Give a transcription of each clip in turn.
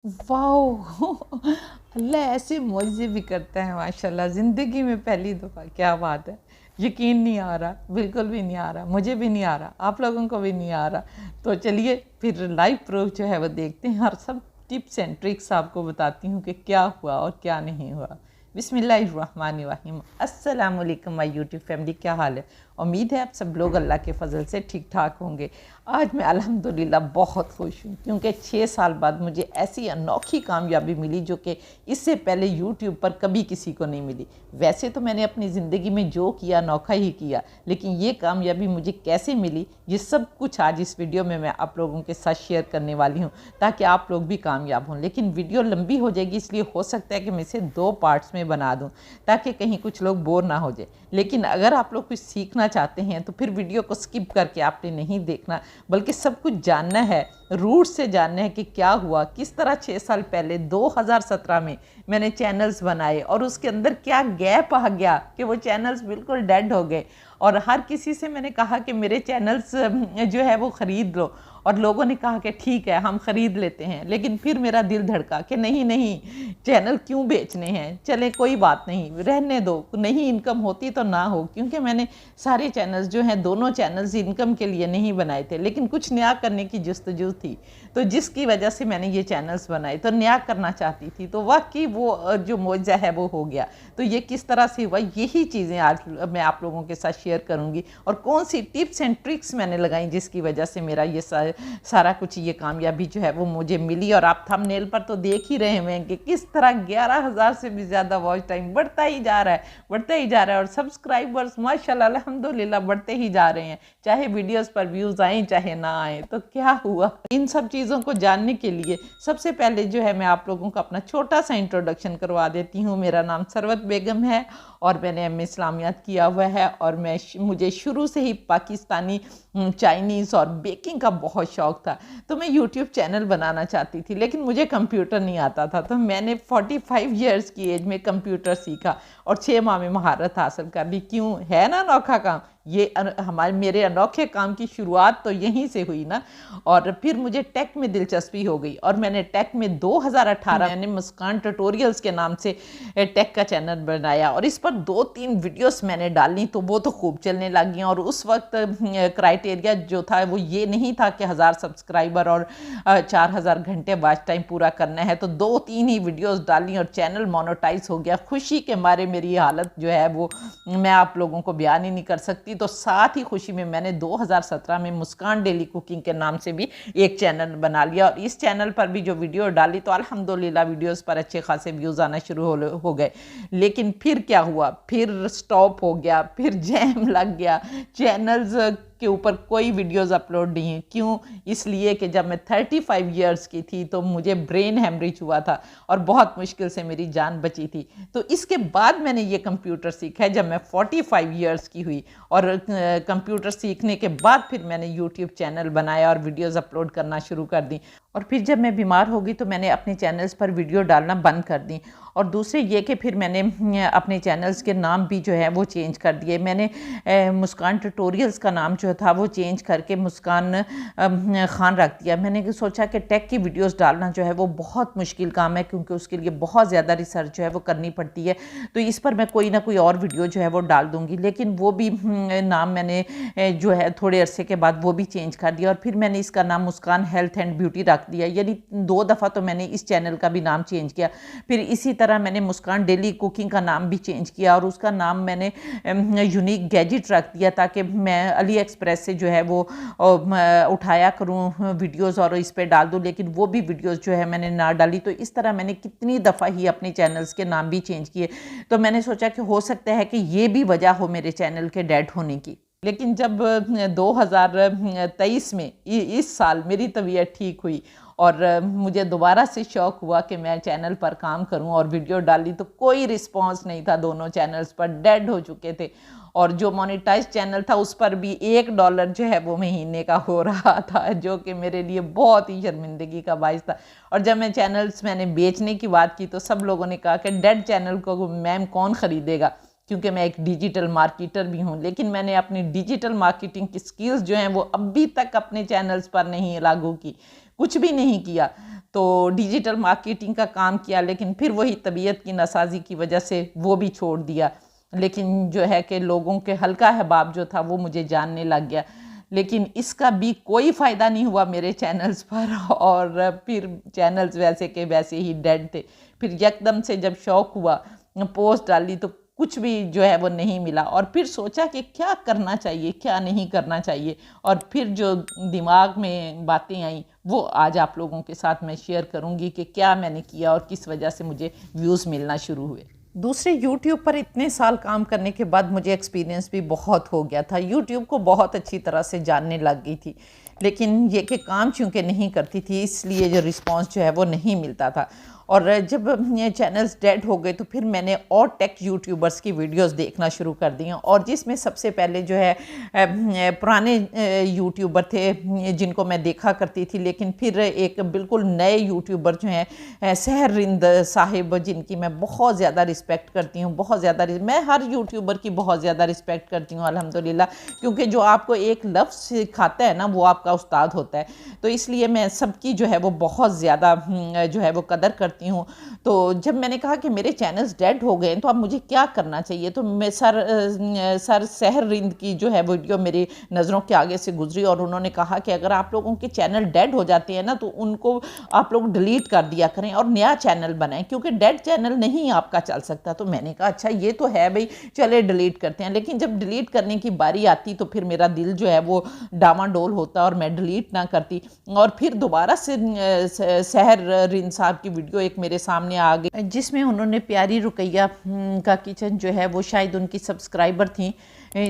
Wow! अल्लाह ऐसे मौज़े भी करता है माशाल्लाह, ज़िंदगी में पहली दफ़ा। क्या बात है! यकीन नहीं आ रहा, बिल्कुल भी नहीं आ रहा, मुझे भी नहीं आ रहा, आप लोगों को भी नहीं आ रहा। तो चलिए फिर लाइव प्रूफ़ जो है वो देखते हैं और सब टिप्स एंड ट्रिक्स आपको बताती हूँ कि क्या हुआ और क्या नहीं हुआ। बिस्मिल्लाहिर्रहमानिर्रहीम। अस्सलाम वालेकुम माय यूट्यूब फैमिली, क्या हाल है? उम्मीद है आप सब लोग अल्लाह के फ़ज़ल से ठीक-ठाक होंगे। आज मैं अल्हम्दुलिल्लाह बहुत खुश हूँ क्योंकि 6 साल बाद मुझे ऐसी अनोखी कामयाबी मिली जो कि इससे पहले यूट्यूब पर कभी किसी को नहीं मिली। वैसे तो मैंने अपनी ज़िंदगी में जो किया अनोखा ही किया, लेकिन ये कामयाबी मुझे कैसे मिली ये सब कुछ आज इस वीडियो में मैं आप लोगों के साथ शेयर करने वाली हूँ ताकि आप लोग भी कामयाब हों। लेकिन वीडियो लंबी हो जाएगी, इसलिए हो सकता है कि मैं इसे 2 पार्ट्स में बना दूँ ताकि कहीं कुछ लोग बोर ना हो जाए। लेकिन अगर आप लोग कुछ सीखना चाहते हैं तो फिर वीडियो को स्किप करके आपने नहीं देखना, बल्कि सब कुछ जानना है, रूट से जानना है कि क्या हुआ, किस तरह 6 साल पहले 2017 में मैंने चैनल्स बनाए और उसके अंदर क्या गैप आ गया कि वो चैनल्स बिल्कुल डेड हो गए। और हर किसी से मैंने कहा कि मेरे चैनल्स जो है वो ख़रीद लो, और लोगों ने कहा कि ठीक है हम ख़रीद लेते हैं। लेकिन फिर मेरा दिल धड़का कि नहीं नहीं, चैनल क्यों बेचने हैं, चले कोई बात नहीं, रहने दो, नहीं इनकम होती तो ना हो। क्योंकि मैंने सारे चैनल्स जो हैं, दोनों चैनल्स इनकम के लिए नहीं बनाए थे, लेकिन कुछ नया करने की जस्तजू थी, तो जिसकी वजह से मैंने ये चैनल्स बनाए। तो नया करना चाहती थी, तो वाकई वो जो मौजा है वो हो गया। तो ये किस तरह से हुआ, यही चीज़ें आज मैं आप लोगों के साथ शेयर करूँगी, और कौन सी टिप्स एंड ट्रिक्स मैंने लगाई जिसकी वजह से मेरा ये सारा कुछ ये कामयाबी जो है वो मुझे मिली। और आप थंबनेल पर तो देख ही रहे हैं कि किस तरह 11,000 से भी ज़्यादा वॉच टाइम बढ़ता ही जा रहा है, बढ़ता ही जा रहा है, और सब्सक्राइबर्स माशाल्लाह अल्हम्दुलिल्लाह बढ़ते ही जा रहे हैं, चाहे वीडियोस पर व्यूज़ आएँ चाहे ना आएँ। तो क्या हुआ, इन सब चीज़ों को जानने के लिए सबसे पहले जो है मैं आप लोगों को अपना छोटा सा इंट्रोडक्शन करवा देती हूँ। मेरा नाम सरवत बेगम है और मैंने एम.ए. इस्लामियात किया हुआ है, और मुझे शुरू से ही पाकिस्तानी, चाइनीज़ और बेकिंग का बहुत शौक़ था। तो मैं यूट्यूब चैनल बनाना चाहती थी, लेकिन मुझे कंप्यूटर नहीं आता था। तो मैंने 45 ईयर्स की एज में कंप्यूटर सीखा और 6 माह में महारत हासिल कर ली। क्यों, है ना अनोखा काम? ये मेरे अनोखे काम की शुरुआत तो यहीं से हुई ना। और फिर मुझे टेक में दिलचस्पी हो गई, और मैंने टेक में 2018 मैंने मुस्कान ट्यूटोरियल्स के नाम से टेक का चैनल बनाया, और इस पर 2-3 वीडियोस मैंने डाली तो वो तो खूब चलने लगी। और उस वक्त क्राइटेरिया जो था वो ये नहीं था कि 1000 सब्सक्राइबर और 4000 घंटे वॉच टाइम पूरा करना है। तो 2-3 ही वीडियोस डाली और चैनल मोनेटाइज हो गया। खुशी के मारे मेरी हालत जो है वो मैं आप लोगों को बयान ही नहीं कर सकती। तो साथ ही खुशी में मैंने 2017 में मुस्कान डेली कुकिंग के नाम से भी एक चैनल बना लिया, और इस चैनल पर भी जो वीडियो डाली तो अल्हम्दुलिल्लाह वीडियोस पर अच्छे खासे व्यूज़ आना शुरू हो गए। लेकिन फिर क्या हुआ, फिर स्टॉप हो गया, फिर जैम लग गया, चैनल्स के ऊपर कोई वीडियोस अपलोड नहीं है। क्यों? इसलिए कि जब मैं 35 इयर्स की थी तो मुझे ब्रेन हेमरेज हुआ था और बहुत मुश्किल से मेरी जान बची थी। तो इसके बाद मैंने ये कंप्यूटर सीखा है जब मैं 45 इयर्स की हुई, और कंप्यूटर सीखने के बाद फिर मैंने यूट्यूब चैनल बनाया और वीडियोस अपलोड करना शुरू कर दी। और फिर जब मैं बीमार हो गई तो मैंने अपने चैनल्स पर वीडियो डालना बंद कर दी। और दूसरे ये कि फिर मैंने अपने चैनल्स के नाम भी जो है वो चेंज कर दिए। मैंने मुस्कान ट्यूटोरियल्स का नाम जो था वो चेंज करके मुस्कान खान रख दिया। मैंने सोचा कि टेक की वीडियोस डालना जो है वो बहुत मुश्किल काम है, क्योंकि उसके लिए बहुत ज़्यादा रिसर्च जो है वो करनी पड़ती है। तो इस पर मैं कोई ना कोई और वीडियो जो है वो डाल दूँगी। लेकिन वो भी नाम मैंने जो है थोड़े अरसे के बाद वो भी चेंज कर दिया, और फिर मैंने इसका नाम मुस्कान हेल्थ एंड ब्यूटी रख दिया। यानी 2 दफ़ा तो मैंने इस चैनल का भी नाम चेंज किया। फिर इसी तरह मैंने मुस्कान डेली कुकिंग का नाम भी चेंज किया, और उसका नाम मैंने यूनिक गैजेट रख दिया ताकि मैं अली एक्सप्रेस से जो है वो उठाया करूँ वीडियोस और इस पे डाल दूँ। लेकिन वो भी वीडियोस जो है मैंने ना डाली। तो इस तरह मैंने कितनी दफ़ा ही अपने चैनल्स के नाम भी चेंज किए। तो मैंने सोचा कि हो सकता है कि ये भी वजह हो मेरे चैनल के डेड होने की। लेकिन जब 2023 में इस साल मेरी तबीयत ठीक हुई और मुझे दोबारा से शौक़ हुआ कि मैं चैनल पर काम करूं और वीडियो डाली, तो कोई रिस्पांस नहीं था। दोनों चैनल्स पर डेड हो चुके थे, और जो मोनेटाइज चैनल था उस पर भी $1 जो है वो महीने का हो रहा था, जो कि मेरे लिए बहुत ही शर्मिंदगी का बाइस था। और जब मैंने बेचने की बात की तो सब लोगों ने कहा कि डेड चैनल को मैम कौन ख़रीदेगा, क्योंकि मैं एक डिजिटल मार्केटर भी हूँ। लेकिन मैंने अपनी डिजिटल मार्केटिंग की स्किल्स जो हैं वो अभी तक अपने चैनल्स पर नहीं लागू की। कुछ भी नहीं किया। तो डिजिटल मार्केटिंग का काम किया, लेकिन फिर वही तबीयत की नासाजी की वजह से वो भी छोड़ दिया। लेकिन जो है कि लोगों के हल्का हबाब जो था वो मुझे जानने लग गया, लेकिन इसका भी कोई फ़ायदा नहीं हुआ मेरे चैनल्स पर, और फिर चैनल्स वैसे के वैसे ही डेड थे। फिर यकदम से जब शौक हुआ, पोस्ट डाली तो कुछ भी जो है वो नहीं मिला, और फिर सोचा कि क्या करना चाहिए क्या नहीं करना चाहिए, और फिर जो दिमाग में बातें आई वो आज आप लोगों के साथ मैं शेयर करूंगी कि क्या मैंने किया और किस वजह से मुझे व्यूज़ मिलना शुरू हुए। दूसरे YouTube पर इतने साल काम करने के बाद मुझे एक्सपीरियंस भी बहुत हो गया था, YouTube को बहुत अच्छी तरह से जानने लग गई थी, लेकिन ये कि काम चूँकि नहीं करती थी इसलिए जो रिस्पांस जो है वो नहीं मिलता था। और जब ये चैनल्स डेड हो गए तो फिर मैंने और टेक यूट्यूबर्स की वीडियोस देखना शुरू कर दी, और जिसमें सबसे पहले जो है पुराने यूट्यूबर थे जिनको मैं देखा करती थी, लेकिन फिर एक बिल्कुल नए यूट्यूबर जो हैं सहर रिंद साहिब, जिनकी मैं बहुत ज़्यादा रिस्पेक्ट करती हूँ, बहुत ज़्यादा। मैं हर यूट्यूबर की बहुत ज़्यादा रिस्पेक्ट करती हूँ अल्हम्दुलिल्लाह, क्योंकि जो आपको एक लफ्ज़ सिखाता है ना वो आपका उस्ताद होता है। तो इसलिए मैं सबकी जो है वो बहुत ज़्यादा जो है वो कदर करती हूँ। तो जब मैंने कहा कि मेरे चैनल्स डेड हो गए तो अब मुझे क्या करना चाहिए, तो मैं सर सहर रिंद की जो है वीडियो मेरी नज़रों के आगे से गुजरी, और उन्होंने कहा कि अगर आप लोगों के चैनल डेड हो जाते हैं ना तो उनको आप लोग डिलीट कर दिया करें और नया चैनल बनाएं, क्योंकि डेड चैनल नहीं आपका चल सकता। तो मैंने कहा अच्छा ये तो है भाई, चले डिलीट करते हैं। लेकिन जब डिलीट करने की बारी आती तो फिर मेरा दिल जो है वो डामाडोल होता और मैं डिलीट ना करती, और फिर दोबारा से सहर रिंद साहब की वीडियो एक मेरे सामने आ गई, जिसमें उन्होंने प्यारी रुकैया का किचन जो है वो शायद उनकी सब्सक्राइबर थी,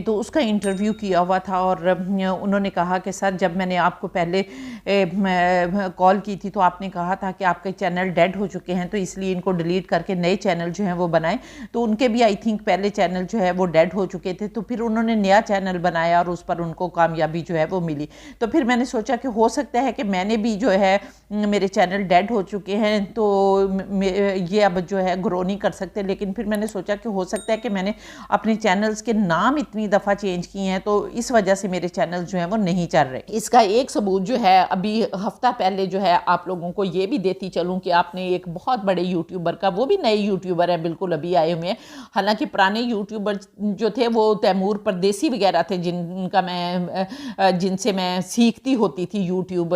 तो उसका इंटरव्यू किया हुआ था। और उन्होंने कहा कि सर जब मैंने आपको पहले कॉल की थी तो आपने कहा था कि आपके चैनल डेड हो चुके हैं, तो इसलिए इनको डिलीट करके नए चैनल जो हैं वो बनाएं। तो उनके भी आई थिंक पहले चैनल जो है वो डेड हो चुके थे, तो फिर उन्होंने नया चैनल बनाया और उस पर उनको कामयाबी जो है वो मिली। तो फिर मैंने सोचा कि हो सकता है कि मैंने भी जो है मेरे चैनल डेड हो चुके हैं तो ये अब जो है ग्रो नहीं कर सकते, लेकिन फिर मैंने सोचा कि हो सकता है कि मैंने अपने चैनल्स के नाम इतनी दफ़ा चेंज किए हैं तो इस वजह से मेरे चैनल जो हैं वो नहीं चल रहे। इसका एक सबूत जो है अभी हफ्ता पहले जो है आप लोगों को ये भी देती चलूँ कि आपने एक बहुत बड़े यूट्यूबर का, वो भी नए यूट्यूबर हैं, बिल्कुल अभी आए हुए हैं, हालांकि पुराने यूट्यूबर जो थे वो तैमूर परदेसी वगैरह थे जिनसे मैं सीखती होती थी यूट्यूब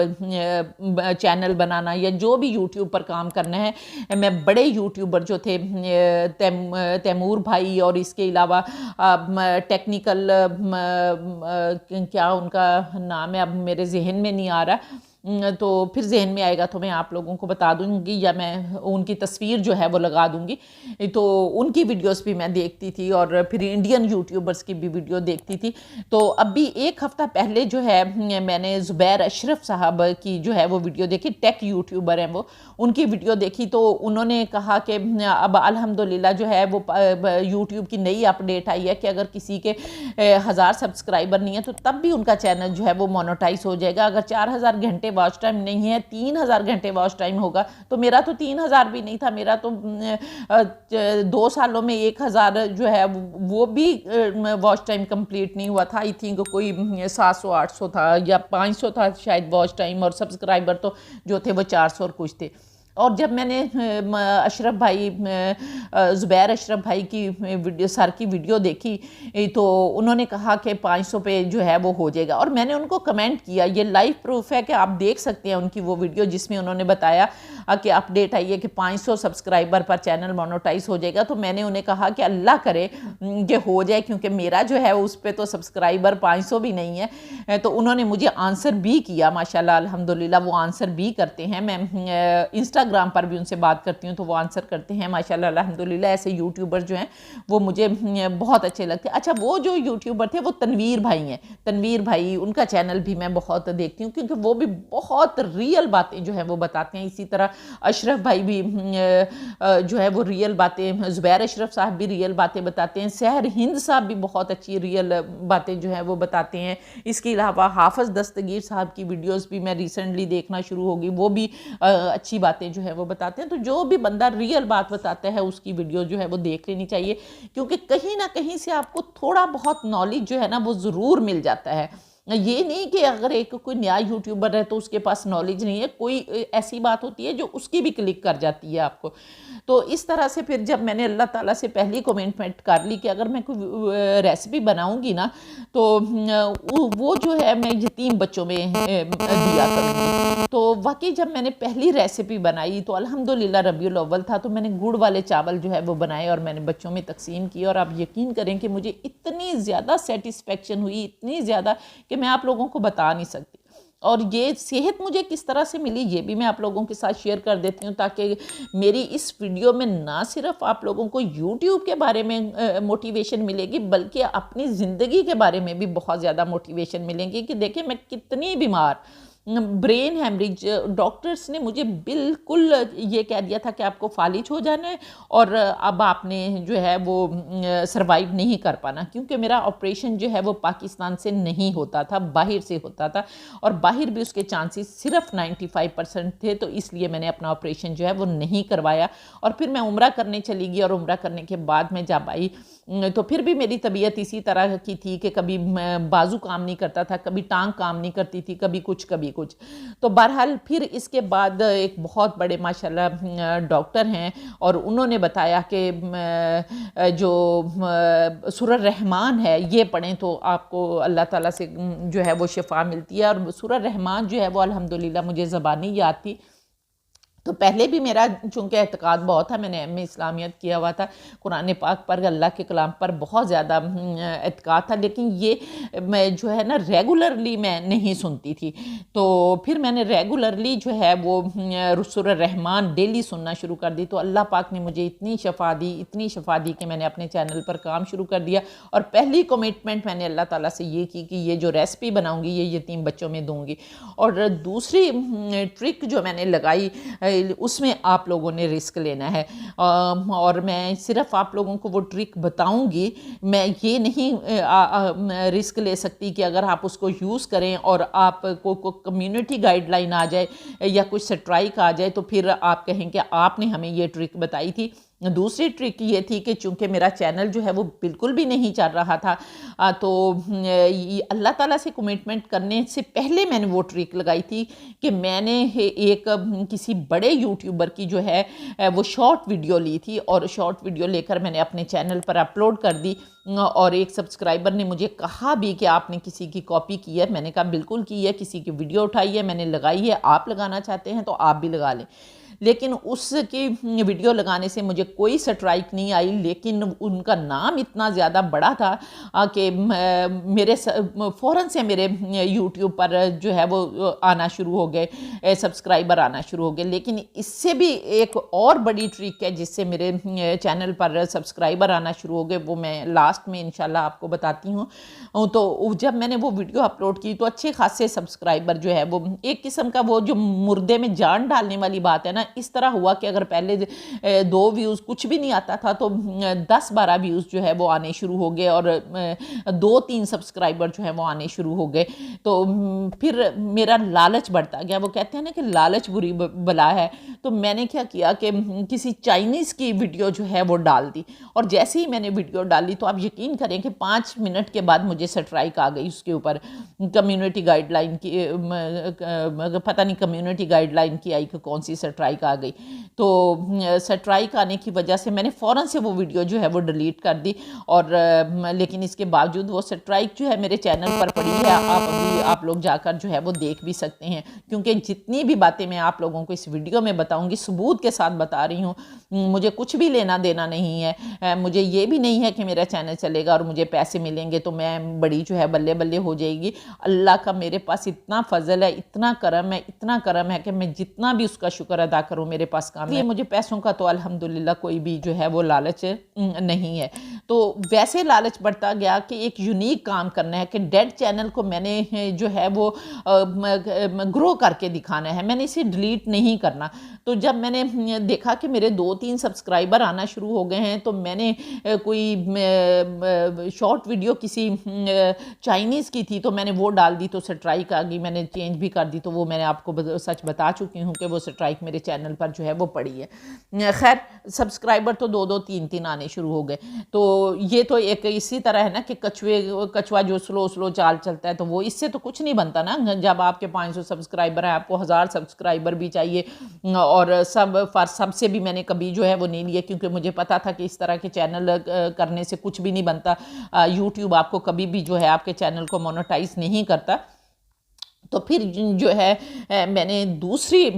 चैनल बनाना या जो भी यूट्यूब पर काम करना है। मैं बड़े यूट्यूबर जो थे तैमूर भाई, और इसके अलावा टेक्निकल क्या उनका नाम है अब मेरे जहन में नहीं आ रहा, तो फिर जहन में आएगा तो मैं आप लोगों को बता दूंगी या मैं उनकी तस्वीर जो है वो लगा दूंगी। तो उनकी वीडियोस भी मैं देखती थी और फिर इंडियन यूट्यूबर्स की भी वीडियो देखती थी। तो अभी एक हफ़्ता पहले जो है मैंने ज़ुबैर अशरफ साहब की जो है वो वीडियो देखी, टेक यूट्यूबर हैं वो, उनकी वीडियो देखी। तो उन्होंने कहा कि अब अल्हम्दुलिल्लाह जो है वो यूट्यूब की नई अपडेट आई है कि अगर किसी के 1000 सब्सक्राइबर नहीं है तो तब भी उनका चैनल जो है वो मोनेटाइज हो जाएगा। अगर 4000 घंटे वॉच टाइम नहीं है, 3000 घंटे वॉच टाइम होगा, तो मेरा तो 3000 भी नहीं था, मेरा तो 2 सालों में 1000 जो है वो भी वॉच टाइम कंप्लीट नहीं हुआ था। आई थिंक कोई 700-800 था या 500 था शायद वॉच टाइम, और सब्सक्राइबर तो जो थे वो 400 और कुछ थे। और जब मैंने अशरफ भाई ज़ुबैर अशरफ भाई की वीडियो सर की वीडियो देखी तो उन्होंने कहा कि 500 पे जो है वो हो जाएगा, और मैंने उनको कमेंट किया, ये लाइव प्रूफ है कि आप देख सकते हैं उनकी वो वीडियो जिसमें उन्होंने बताया कि अपडेट आई है कि 500 सब्सक्राइबर पर चैनल मोनेटाइज हो जाएगा। तो मैंने उन्हें कहा कि अल्लाह करे कि हो जाए, क्योंकि मेरा जो है उस पर तो सब्सक्राइबर 500 भी नहीं है। तो उन्होंने मुझे आंसर भी किया, माशाल्लाह अल्हम्दुलिल्लाह वो आंसर भी करते हैं। मैं इंस्टाग्राम पर भी उनसे बात करती हूँ तो वो आंसर करते हैं माशाल्लाह अल्हम्दुलिल्लाह। ऐसे यूट्यूबर जो हैं वो मुझे बहुत अच्छे लगते हैं। अच्छा, वो जो यूट्यूबर थे वो तनवीर भाई हैं, तनवीर भाई, उनका चैनल भी मैं बहुत देखती हूँ क्योंकि वो भी बहुत रियल बातें जो है वो बताते हैं। इसी तरह अशरफ भाई भी जो है वो रियल बातें, ज़ुबैर अशरफ साहब भी रियल बातें बताते हैं, सहर हिंद साहब भी बहुत अच्छी रियल बातें जो है वो बताते हैं। इसके अलावा हाफ़िज़ दस्तगीर साहब की वीडियोस भी मैं रिसेंटली देखना शुरू होगी, वो भी अच्छी बातें जो है वो बताते हैं। तो जो भी बंदा रियल बात बताता है उसकी वीडियो जो है वो देख लेनी चाहिए, क्योंकि कहीं ना कहीं से आपको थोड़ा बहुत नॉलेज जो है ना वो ज़रूर मिल जाता है। ये नहीं कि अगर एक कोई नया यूट्यूबर है तो उसके पास नॉलेज नहीं है, कोई ऐसी बात होती है जो उसकी भी क्लिक कर जाती है आपको। तो इस तरह से फिर जब मैंने अल्लाह ताला से पहली कमिटमेंट कर ली कि अगर मैं कोई रेसिपी बनाऊंगी ना तो वो जो है मैं यतीम बच्चों में दिया करूँगी। तो वाकई जब मैंने पहली रेसिपी बनाई तो अल्हम्दुलिल्लाह रबीउल अव्वल था, तो मैंने गुड़ वाले चावल जो है वो बनाए और मैंने बच्चों में तकसीम किए। और आप यकीन करें कि मुझे इतनी ज़्यादा सेटिस्फेक्शन हुई, इतनी ज़्यादा कि मैं आप लोगों को बता नहीं सकती। और ये सेहत मुझे किस तरह से मिली ये भी मैं आप लोगों के साथ शेयर कर देती हूँ, ताकि मेरी इस वीडियो में ना सिर्फ आप लोगों को यूट्यूब के बारे में मोटिवेशन मिलेगी, बल्कि अपनी ज़िंदगी के बारे में भी बहुत ज़्यादा मोटिवेशन मिलेगी कि देखिए मैं कितनी बीमार, ब्रेन हेमरेज, डॉक्टर्स ने मुझे बिल्कुल ये कह दिया था कि आपको फालिज हो जाना है और अब आपने जो है वो सरवाइव नहीं कर पाना, क्योंकि मेरा ऑपरेशन जो है वो पाकिस्तान से नहीं होता था, बाहर से होता था और बाहर भी उसके चांसेस सिर्फ 95% थे। तो इसलिए मैंने अपना ऑपरेशन जो है वो नहीं करवाया और फिर मैं उम्रा करने चली गई। और उम्रा करने के बाद मैं जब आई तो फिर भी मेरी तबीयत इसी तरह की थी कि कभी बाजू काम नहीं करता था, कभी टांग काम नहीं करती थी, कभी कुछ कभी कुछ। तो बहरहाल फिर इसके बाद एक बहुत बड़े माशाल्लाह डॉक्टर हैं और उन्होंने बताया कि जो सूरह रहमान है ये पढ़ें तो आपको अल्लाह ताला से जो है वो शिफा मिलती है। और सूरह रहमान जो है वो अल्हम्दुलिल्लाह मुझे ज़बानी याद थी। तो पहले भी मेरा चूँकि एतक़ाद बहुत था, मैंने एम ए इस्लामियत किया हुआ था, कुरान पाक पर, अल्लाह के कलाम पर बहुत ज़्यादा एतक़ाद था, लेकिन ये मैं जो है ना रेगुलरली मैं नहीं सुनती थी। तो फिर मैंने रेगुलरली जो है वो सूरह रहमान डेली सुनना शुरू कर दी। तो अल्लाह पाक ने मुझे इतनी शफा दी, इतनी शफा दी कि मैंने अपने चैनल पर काम शुरू कर दिया। और पहली कमिटमेंट मैंने अल्लाह ताला से ये की कि ये जो रेसिपी बनाऊँगी ये यतीम बच्चों में दूँगी। और दूसरी ट्रिक जो मैंने लगाई उसमें आप लोगों ने रिस्क लेना है। और मैं सिर्फ आप लोगों को वो ट्रिक बताऊंगी, मैं ये नहीं रिस्क ले सकती कि अगर आप उसको यूज़ करें और आपको कम्युनिटी गाइडलाइन आ जाए या कुछ स्ट्राइक आ जाए तो फिर आप कहें कि आपने हमें ये ट्रिक बताई थी। दूसरी ट्रिक ये थी कि चूँकि मेरा चैनल जो है वो बिल्कुल भी नहीं चल रहा था, तो अल्लाह ताला से कमिटमेंट करने से पहले मैंने वो ट्रिक लगाई थी कि मैंने एक किसी बड़े यूट्यूबर की जो है वो शॉर्ट वीडियो ली थी और शॉर्ट वीडियो लेकर मैंने अपने चैनल पर अपलोड कर दी। और एक सब्सक्राइबर ने मुझे कहा भी कि आपने किसी की कॉपी की है। मैंने कहा बिल्कुल की है, किसी की वीडियो उठाई है, मैंने लगाई है, आप लगाना चाहते हैं तो आप भी लगा लें। लेकिन उसकी वीडियो लगाने से मुझे कोई स्ट्राइक नहीं आई, लेकिन उनका नाम इतना ज़्यादा बड़ा था कि मेरे फ़ौरन से मेरे यूट्यूब पर जो है वो आना शुरू हो गए, सब्सक्राइबर आना शुरू हो गए। लेकिन इससे भी एक और बड़ी ट्रिक है जिससे मेरे चैनल पर सब्सक्राइबर आना शुरू हो गए, वो मैं लास्ट में इंशाल्लाह आपको बताती हूँ। तो जब मैंने वो वीडियो अपलोड की तो अच्छे खासे सब्सक्राइबर जो है वो एक किस्म का वो जो मुर्दे में जान डालने वाली बात है ना, इस तरह हुआ कि अगर पहले 2 व्यूज़ कुछ भी नहीं आता था तो 10-12 व्यूज़ जो है वो आने शुरू हो गए और 2-3 सब्सक्राइबर जो है वो आने शुरू हो गए। तो फिर मेरा लालच बढ़ता गया। वो कहते हैं ना कि लालच बुरी बला है। तो मैंने क्या किया कि किसी चाइनीज़ की वीडियो जो है वो डाल दी और जैसे ही मैंने वीडियो डाली तो आप यकीन करें कि 5 मिनट के बाद मुझे स्ट्राइक आ गई उसके ऊपर, कम्युनिटी गाइडलाइन की, पता नहीं कम्युनिटी गाइडलाइन की आई कि कौन सी स्ट्राइक आ गई। तो स्ट्राइक आने की वजह से मैंने फ़ौरन से वो वीडियो जो है वो डिलीट कर दी। और लेकिन इसके बावजूद वो स्ट्राइक जो है मेरे चैनल पर पड़ी है, आप लोग जाकर जो है वो देख भी सकते हैं, क्योंकि जितनी भी बातें मैं आप लोगों को इस वीडियो में बताऊंगी सबूत के साथ बता रही हूँ। मुझे कुछ भी लेना देना नहीं है, मुझे ये भी नहीं है कि मेरा चैनल चलेगा और मुझे पैसे मिलेंगे तो मैं बड़ी जो है बल्ले बल्ले हो जाएगी। अल्लाह का मेरे पास इतना फजल है, इतना करम है, इतना करम है कि मैं जितना भी उसका शुक्र अदा करूँ मेरे पास काम है। मुझे पैसों का तो अल्हम्दुलिल्लाह कोई भी जो है वो लालच नहीं है। तो वैसे लालच बढ़ता गया कि एक यूनिक काम करना है कि डेड चैनल को मैंने जो है वो ग्रो करके दिखाना है, मैंने इसे डिलीट नहीं करना। तो जब मैंने देखा कि मेरे 2-3 सब्सक्राइबर आना शुरू हो गए हैं तो मैंने कोई शॉर्ट वीडियो किसी चाइनीज़ की थी तो मैंने वो डाल दी तो स्ट्राइक आ गई, मैंने चेंज भी कर दी। तो वो मैंने आपको सच बता चुकी हूँ कि वो स्ट्राइक मेरे चैनल पर जो है वो पड़ी है। खैर सब्सक्राइबर तो 2-2 3-3 आने शुरू हो गए। तो ये तो एक इसी तरह है ना कि कछुआ जो स्लो स्लो चाल चलता है, तो वो इससे तो कुछ नहीं बनता ना। जब आपके 500 सब्सक्राइबर हैं, आपको 1000 सब्सक्राइबर भी चाहिए, और सबसे भी मैंने कभी जो है वो नहीं लिया, क्योंकि मुझे पता था कि इस तरह के चैनल करने से कुछ भी नहीं बनता। यूट्यूब आपको कभी भी जो है आपके चैनल को मोनेटाइज नहीं करता। तो फिर जो है मैंने दूसरी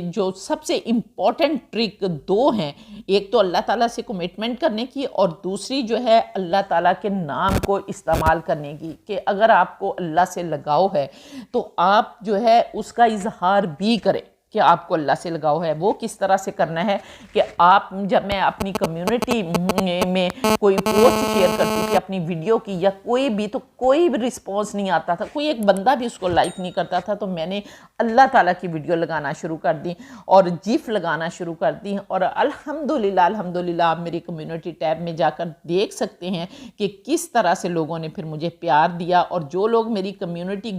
जो सबसे इम्पॉर्टेंट ट्रिक दो हैं, एक तो अल्लाह ताला से कमिटमेंट करने की, और दूसरी जो है अल्लाह ताला के नाम को इस्तेमाल करने की, कि अगर आपको अल्लाह से लगाव है तो आप जो है उसका इजहार भी करें कि आपको अल्लाह से लगाव है। वो किस तरह से करना है कि आप, जब मैं अपनी कम्युनिटी में कोई पोस्ट शेयर करती थी अपनी वीडियो की या कोई भी, तो कोई भी रिस्पॉन्स नहीं आता था, कोई एक बंदा भी उसको लाइक नहीं करता था, तो मैंने अल्लाह ताला की वीडियो लगाना शुरू कर दी और जिफ लगाना शुरू कर दी। और अल्हम्दुलिल्लाह अल्हम्दुलिल्लाह आप मेरी कम्युनिटी टैब में जाकर देख सकते हैं कि किस तरह से लोगों ने फिर मुझे प्यार दिया। और जो लोग मेरी कम्युनिटी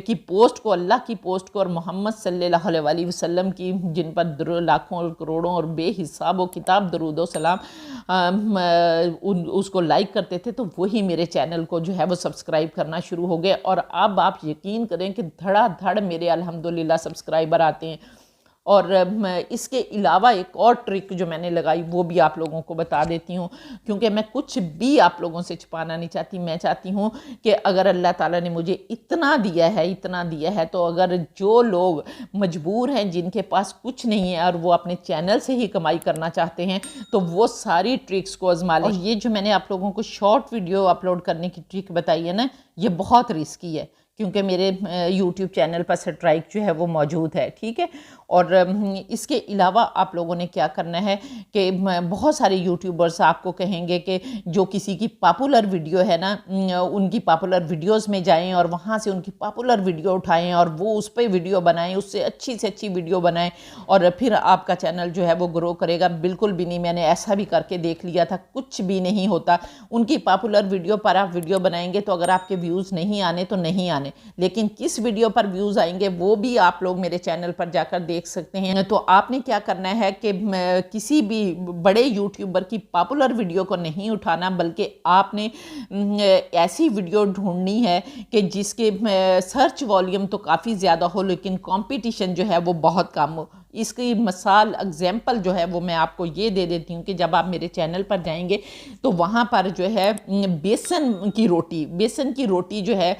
की पोस्ट को, अल्लाह की पोस्ट को और मोहम्मद सल्लल्लाहु अलैहि वसल्लम की, जिन पर लाखों और करोड़ों और बेहिसाब व किताब दरूद व सलाम, उसको लाइक करते थे, तो वही मेरे चैनल को जो है वो सब्सक्राइब करना शुरू हो गए। और अब आप यकीन करें कि धड़ाधड़ मेरे अल्हम्दुलिल्लाह सब्सक्राइबर आते हैं। और इसके अलावा एक और ट्रिक जो मैंने लगाई वो भी आप लोगों को बता देती हूँ, क्योंकि मैं कुछ भी आप लोगों से छुपाना नहीं चाहती। मैं चाहती हूँ कि अगर अल्लाह ताला ने मुझे इतना दिया है, तो अगर जो लोग मजबूर हैं, जिनके पास कुछ नहीं है और वो अपने चैनल से ही कमाई करना चाहते हैं, तो वो सारी ट्रिक्स को आजमा लें। और ये जो मैंने आप लोगों को शॉर्ट वीडियो अपलोड करने की ट्रिक बताई है ना, ये बहुत रिस्की है, क्योंकि मेरे YouTube चैनल पर स्ट्राइक जो है वो मौजूद है, ठीक है। और इसके अलावा आप लोगों ने क्या करना है कि बहुत सारे यूट्यूबर्स आपको कहेंगे कि जो किसी की पॉपुलर वीडियो है ना, उनकी पॉपुलर वीडियोस में जाएं और वहाँ से उनकी पॉपुलर वीडियो उठाएं और वो उस पर वीडियो बनाएं, उससे अच्छी से अच्छी वीडियो बनाएं, और फिर आपका चैनल जो है वो ग्रो करेगा। बिल्कुल भी नहीं, मैंने ऐसा भी करके देख लिया था, कुछ भी नहीं होता। उनकी पॉपुलर वीडियो पर आप वीडियो बनाएंगे तो अगर आपके व्यूज़ नहीं आने तो नहीं आने, लेकिन किस वीडियो पर व्यूज़ आएंगे वो भी आप लोग मेरे चैनल पर जाकर देख सकते हैं। तो आपने क्या करना है कि किसी भी बड़े यूट्यूबर की पॉपुलर वीडियो को नहीं उठाना, बल्कि आपने ऐसी वीडियो ढूंढनी है कि जिसके सर्च वॉल्यूम तो काफ़ी ज़्यादा हो, लेकिन कंपटीशन जो है वो बहुत कम हो। इसकी मिसाल एग्जाम्पल जो है वो मैं आपको ये दे देती हूँ कि जब आप मेरे चैनल पर जाएंगे तो वहाँ पर जो है बेसन की रोटी जो है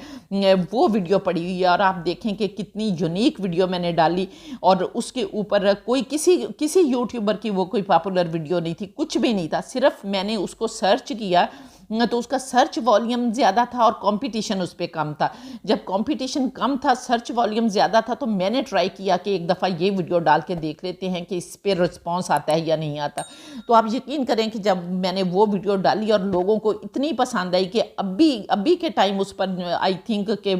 वो वीडियो पड़ी हुई है, और आप देखें कि कितनी यूनिक वीडियो मैंने डाली, और उसके ऊपर कोई किसी यूट्यूबर की वो कोई पॉपुलर वीडियो नहीं थी, कुछ भी नहीं था, सिर्फ मैंने उसको सर्च किया तो उसका सर्च वॉल्यूम ज़्यादा था और कंपटीशन उस पर कम था। जब कंपटीशन कम था, सर्च वॉल्यूम ज़्यादा था, तो मैंने ट्राई किया कि एक दफ़ा ये वीडियो डाल के देख लेते हैं कि इस पर रिस्पॉन्स आता है या नहीं आता। तो आप यकीन करें कि जब मैंने वो वीडियो डाली और लोगों को इतनी पसंद आई कि अभी के टाइम उस पर आई थिंक कि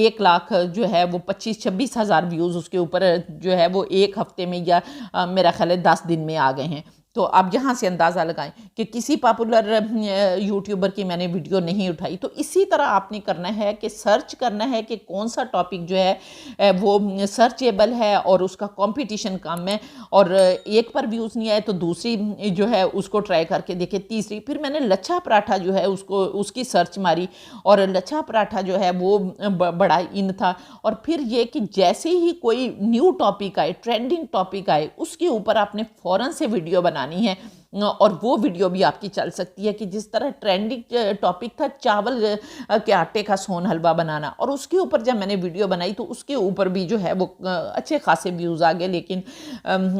1 लाख जो है वो 25-26 हज़ार व्यूज़ उसके ऊपर जो है वो एक हफ्ते में या मेरा ख्याल है 10 दिन में आ गए हैं। तो आप यहाँ से अंदाज़ा लगाएं कि किसी पॉपुलर यूट्यूबर की मैंने वीडियो नहीं उठाई। तो इसी तरह आपने करना है कि सर्च करना है कि कौन सा टॉपिक जो है वो सर्चेबल है और उसका कंपटीशन कम है, और एक पर व्यूज़ नहीं आए तो दूसरी जो है उसको ट्राई करके देखे, तीसरी। फिर मैंने लच्छा पराठा जो है उसकी सर्च मारी, और लच्छा पराठा जो है वो बड़ा इन था। और फिर ये कि जैसे ही कोई न्यू टॉपिक आए, ट्रेंडिंग टॉपिक आए, उसके ऊपर आपने फ़ौरन से वीडियो बनानी है, और वो वीडियो भी आपकी चल सकती है। कि जिस तरह ट्रेंडिंग टॉपिक था चावल के आटे का सोन हलवा बनाना, और उसके ऊपर जब मैंने वीडियो बनाई तो उसके ऊपर भी जो है वो अच्छे खासे व्यूज़ आ गए। लेकिन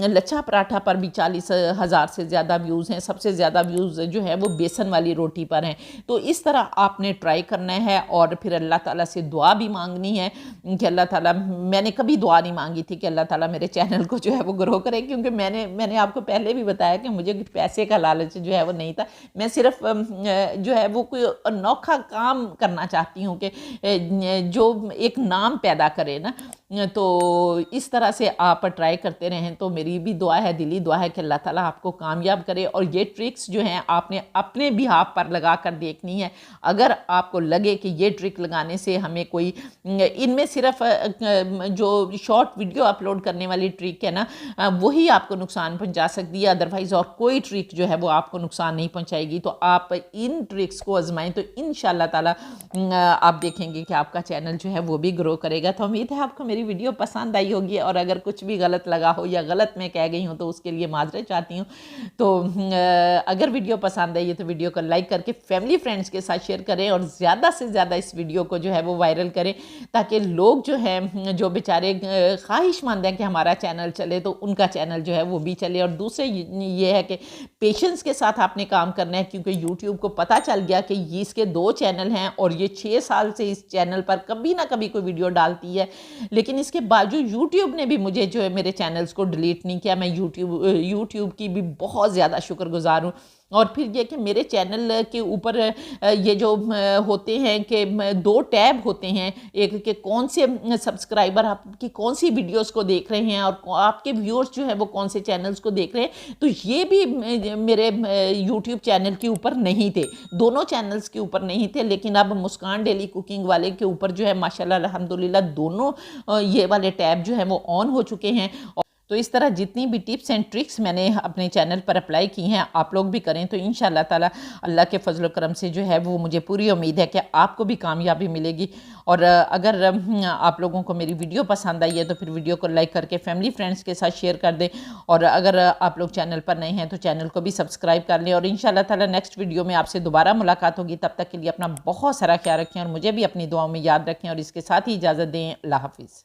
लच्छा पराठा पर भी 40,000 से ज़्यादा व्यूज़ हैं। सबसे ज़्यादा व्यूज़ जो है वो बेसन वाली रोटी पर हैं। तो इस तरह आपने ट्राई करना है, और फिर अल्लाह ताला से दुआ भी मांगनी है कि अल्लाह ताला, मैंने कभी दुआ नहीं मांगी थी कि अल्लाह ताला मेरे चैनल को जो है वो ग्रो करे, क्योंकि मैंने आपको पहले भी बताया कि मुझे पैसे का लालच जो है वो नहीं था। मैं सिर्फ जो है वो कोई अनोखा काम करना चाहती हूँ कि जो एक नाम पैदा करे ना, तो इस तरह से आप ट्राई करते रहें। तो मेरी भी दुआ है, दिली दुआ है कि अल्लाह ताला आपको कामयाब करे। और ये ट्रिक्स जो हैं आपने अपने बिहाफ पर लगा कर देखनी है। अगर आपको लगे कि ये ट्रिक लगाने से हमें कोई, इनमें सिर्फ जो शॉर्ट वीडियो अपलोड करने वाली ट्रिक है ना, वही आपको नुकसान पहुंचा सकती है, अदरवाइज़ और कोई ट्रिक जो है वो आपको नुकसान नहीं पहुंचाएगी। तो आप इन ट्रिक्स को आजमाएं तो इंशाल्लाह ताला आप देखेंगे कि आपका चैनल जो है वो भी ग्रो करेगा। तो उम्मीद है आपको मेरी वीडियो पसंद आई होगी, और अगर कुछ भी गलत लगा हो या गलत मैं कह गई हूँ तो उसके लिए माजरत चाहती हूँ। तो अगर वीडियो पसंद आई है तो वीडियो को लाइक करके फैमिली फ्रेंड्स के साथ शेयर करें, और ज़्यादा से ज़्यादा इस वीडियो को जो है वो वायरल करें, ताकि लोग जो हैं, जो बेचारे ख्वाहिशमंद हैं कि हमारा चैनल चले, तो उनका चैनल जो है वो भी चले। और दूसरे ये है कि पेशेंस के साथ आपने काम करना है, क्योंकि यूट्यूब को पता चल गया कि इसके 2 चैनल हैं और ये 6 साल से इस चैनल पर कभी ना कभी कोई वीडियो डालती है, लेकिन इसके बावजूद यूट्यूब ने भी मुझे जो है मेरे चैनल्स को डिलीट नहीं किया। मैं यूट्यूब की भी बहुत ज़्यादा शुक्रगुजार हूँ। और फिर ये कि मेरे चैनल के ऊपर ये जो होते हैं कि 2 टैब होते हैं, एक कि कौन से सब्सक्राइबर आपकी कौन सी वीडियोस को देख रहे हैं और आपके व्यूअर्स जो है वो कौन से चैनल्स को देख रहे हैं, तो ये भी मेरे यूट्यूब चैनल के ऊपर नहीं थे, दोनों चैनल्स के ऊपर नहीं थे। लेकिन अब मुस्कान डेली कुकिंग वाले के ऊपर जो है माशाल्लाह अल्हम्दुलिल्लाह दोनों ये वाले टैब जो है वो ऑन हो चुके हैं। तो इस तरह जितनी भी टिप्स एंड ट्रिक्स मैंने अपने चैनल पर अप्लाई की हैं, आप लोग भी करें तो इंशाल्लाह ताला अल्लाह के फजल करम से जो है वो मुझे पूरी उम्मीद है कि आपको भी कामयाबी मिलेगी। और अगर आप लोगों को मेरी वीडियो पसंद आई है तो फिर वीडियो को लाइक करके फैमिली फ्रेंड्स के साथ शेयर कर दें। और अगर आप लोग चैनल पर नए हैं तो चैनल को भी सब्सक्राइब कर लें। और इंशाल्लाह ताला नेक्स्ट वीडियो में आपसे दोबारा मुलाकात होगी। तब तक के लिए अपना बहुत सारा ख्याल रखें और मुझे भी अपनी दुआओं में याद रखें। और इसके साथ ही इजाज़त दें। अल्लाह हाफिज़।